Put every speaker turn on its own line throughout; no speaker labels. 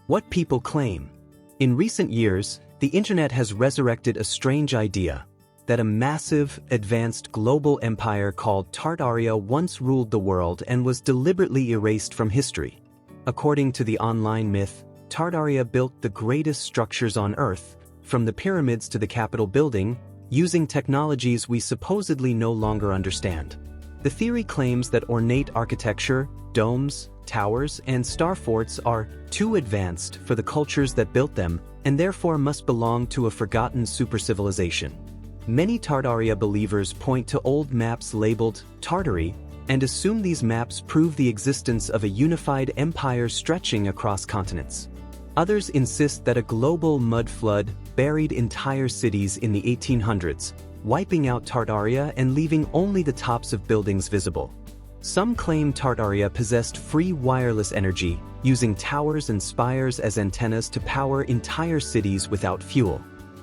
What people claim. In recent years, the internet has resurrected a strange idea that a massive, advanced global empire called Tartaria once ruled the world and was deliberately erased from history. According to the online myth, Tartaria built the greatest structures on Earth, from the pyramids to the Capitol building, using technologies we supposedly no longer understand. The theory claims that ornate architecture, domes, towers, and star forts are too advanced for the cultures that built them and therefore must belong to a forgotten supercivilization. Many Tartaria believers point to old maps labeled Tartary and assume these maps prove the existence of a unified empire stretching across continents. Others insist that a global mud flood buried entire cities in the 1800s, wiping out Tartaria and leaving only the tops of buildings visible. Some claim Tartaria possessed free wireless energy, using towers and spires as antennas to power entire cities without fuel.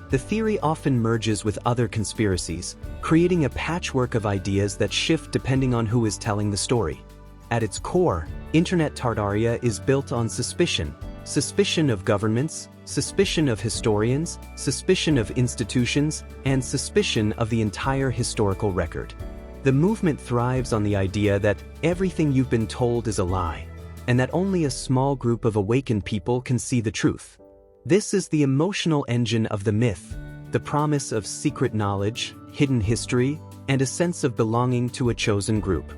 The theory often merges with other conspiracies, creating a patchwork of ideas that shift depending on who is telling the story. At its core, Internet Tartaria is built on suspicion. Suspicion of governments, suspicion of historians, suspicion of institutions, and suspicion of the entire historical record. The movement thrives on the idea that everything you've been told is a lie, and that only a small group of awakened people can see the truth. This is the emotional engine of the myth, the promise of secret knowledge, hidden history, and a sense of belonging to a chosen group.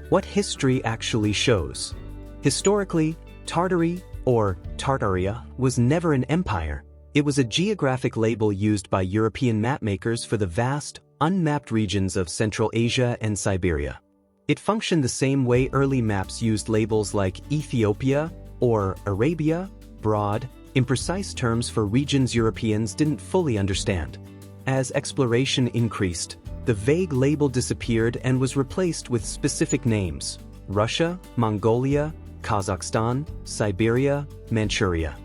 What history actually shows. Historically, Tartary, or Tartaria, was never an empire. It was a geographic label used by European mapmakers for the vast, unmapped regions of Central Asia and Siberia. It functioned the same way early maps used labels like Ethiopia or Arabia, broad, imprecise terms for regions Europeans didn't fully understand. As exploration increased, the vague label disappeared and was replaced with specific names: Russia, Mongolia, Kazakhstan, Siberia, Manchuria.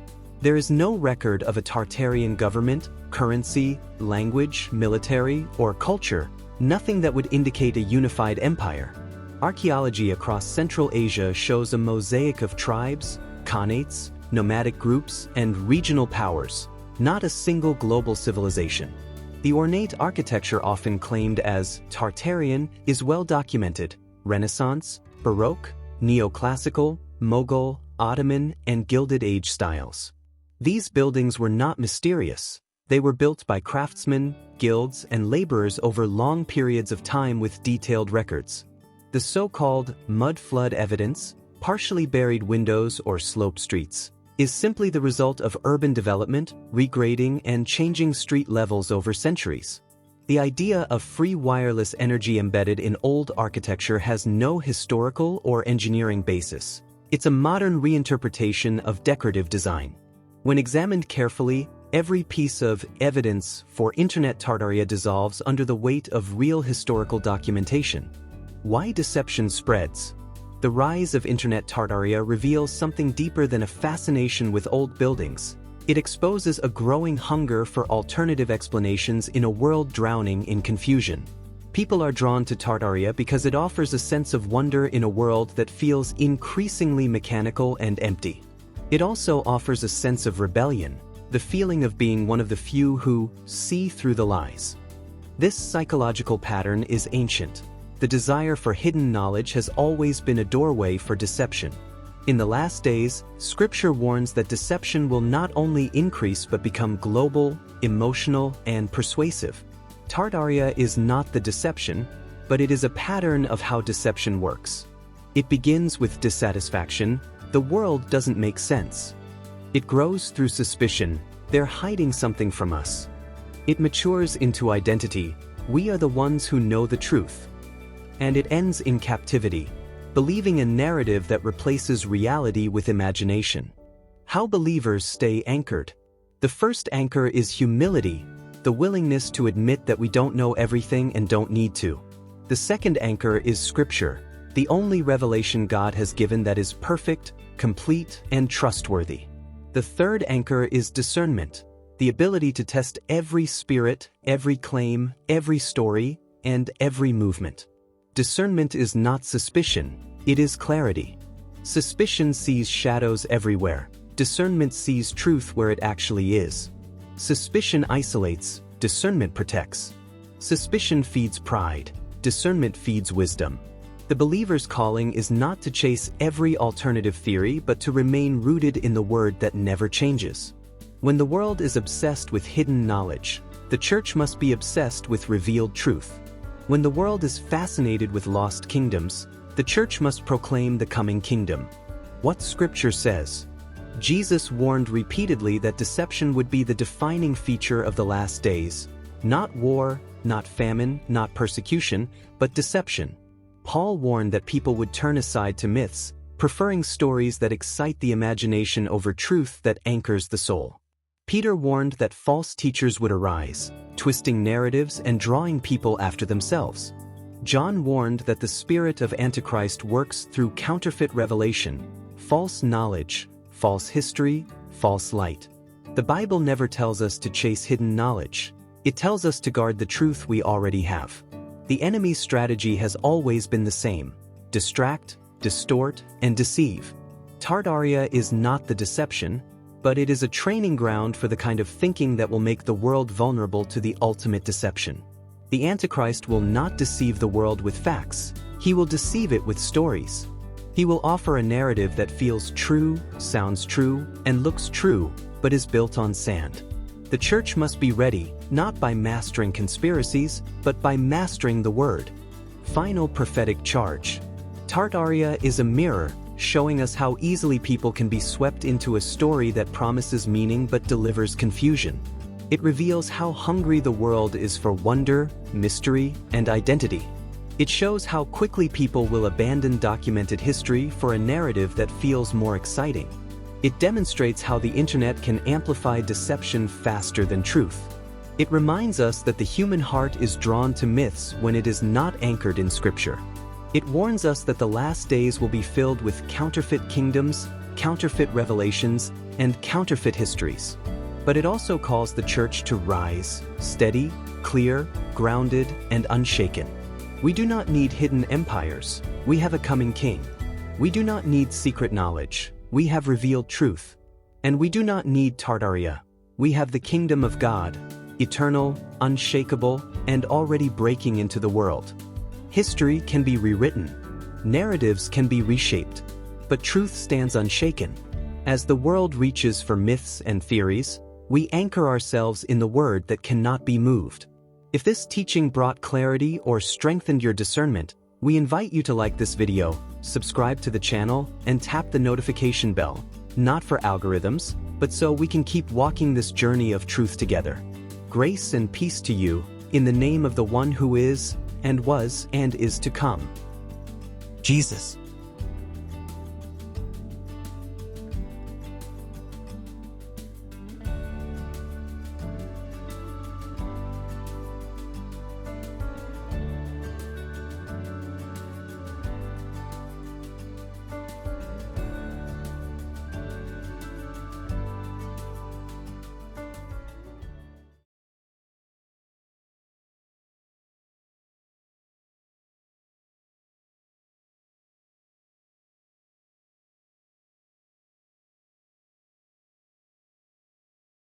There is no record of a Tartarian government, currency, language, military, or culture, nothing that would indicate a unified empire. Archaeology across Central Asia shows a mosaic of tribes, khanates, nomadic groups, and regional powers, not a single global civilization. The ornate architecture often claimed as Tartarian is well documented: Renaissance, Baroque, Neoclassical, Mughal, Ottoman, and Gilded Age styles. These buildings were not mysterious. They were built by craftsmen, guilds, and laborers over long periods of time with detailed records. The so-called mud flood evidence, partially buried windows or sloped streets, is simply the result of urban development, regrading, and changing street levels over centuries. The idea of free wireless energy embedded in old architecture has no historical or engineering basis. It's a modern reinterpretation of decorative design. When examined carefully, every piece of evidence for Internet Tartaria dissolves under the weight of real historical documentation. Why deception spreads? The rise of Internet Tartaria reveals something deeper than a fascination with old buildings. It exposes a growing hunger for alternative explanations in a world drowning in confusion. People are drawn to Tartaria because it offers a sense of wonder in a world that feels increasingly mechanical and empty. It also offers a sense of rebellion, the feeling of being one of the few who see through the lies. This psychological pattern is ancient. The desire for hidden knowledge has always been a doorway for deception. In the last days, Scripture warns that deception will not only increase but become global, emotional, and persuasive. Tartaria is not the deception, but it is a pattern of how deception works. It begins with dissatisfaction. The world doesn't make sense. It grows through suspicion. They're hiding something from us. It matures into identity. We are the ones who know the truth. And it ends in captivity, believing a narrative that replaces reality with imagination. How believers stay anchored. The first anchor is humility, the willingness to admit that we don't know everything and don't need to. The second anchor is Scripture, the only revelation God has given that is perfect, complete, and trustworthy. The third anchor is discernment, the ability to test every spirit, every claim, every story, and every movement. Discernment is not suspicion, it is clarity. Suspicion sees shadows everywhere. Discernment sees truth where it actually is. Suspicion isolates, discernment protects. Suspicion feeds pride, discernment feeds wisdom. The believer's calling is not to chase every alternative theory but to remain rooted in the word that never changes. When the world is obsessed with hidden knowledge, the church must be obsessed with revealed truth. When the world is fascinated with lost kingdoms, the church must proclaim the coming kingdom. What Scripture says. Jesus warned repeatedly that deception would be the defining feature of the last days. Not war, not famine, not persecution, but deception. Paul warned that people would turn aside to myths, preferring stories that excite the imagination over truth that anchors the soul. Peter warned that false teachers would arise, twisting narratives and drawing people after themselves. John warned that the spirit of Antichrist works through counterfeit revelation, false knowledge, false history, false light. The Bible never tells us to chase hidden knowledge. It tells us to guard the truth we already have. The enemy's strategy has always been the same: distract, distort, and deceive. Tartaria is not the deception, but it is a training ground for the kind of thinking that will make the world vulnerable to the ultimate deception. The Antichrist will not deceive the world with facts. He will deceive it with stories. He will offer a narrative that feels true, sounds true, and looks true, but is built on sand. The church must be ready, not by mastering conspiracies, but by mastering the word. Final prophetic charge. Tartaria is a mirror, showing us how easily people can be swept into a story that promises meaning but delivers confusion. It reveals how hungry the world is for wonder, mystery, and identity. It shows how quickly people will abandon documented history for a narrative that feels more exciting. It demonstrates how the internet can amplify deception faster than truth. It reminds us that the human heart is drawn to myths when it is not anchored in Scripture. It warns us that the last days will be filled with counterfeit kingdoms, counterfeit revelations, and counterfeit histories. But it also calls the church to rise, steady, clear, grounded, and unshaken. We do not need hidden empires. We have a coming king. We do not need secret knowledge. We have revealed truth. And we do not need Tartaria. We have the kingdom of God, eternal, unshakable, and already breaking into the world. History can be rewritten. Narratives can be reshaped. But truth stands unshaken. As the world reaches for myths and theories, we anchor ourselves in the word that cannot be moved. If this teaching brought clarity or strengthened your discernment, we invite you to like this video, subscribe to the channel, and tap the notification bell, not for algorithms, but so we can keep walking this journey of truth together. Grace and peace to you, in the name of the one who is, and was, and is to come. Jesus.